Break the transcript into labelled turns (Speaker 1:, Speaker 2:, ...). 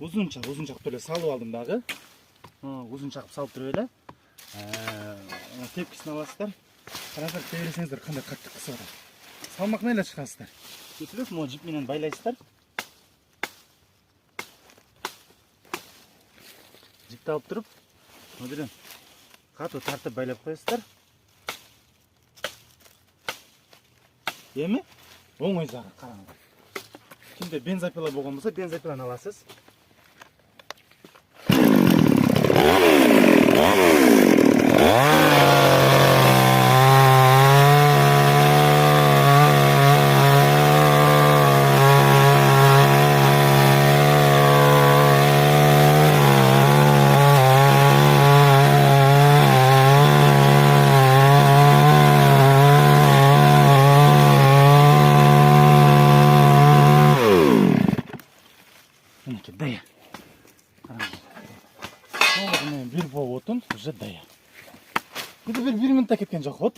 Speaker 1: Uzunça böyle salып aldım dağı. Uzunça salып turup эле. Tepkisini alasыздар. Караңыздар, бересеңиздер кандай катты кысып атат. Салмак эле чыгасыздар. Кетирип, могу жип менен байлайсыздар. Жипти алып туруп, мына катуу тартып байлап коесуздар. Эми оңой жагы караңыздар. Кимде бензопила болгон болсо, бензопиланы аласыз. Мінекей, дая. Бір поводын уже дая. Бұл бір минутта кеткен жоқ. Вот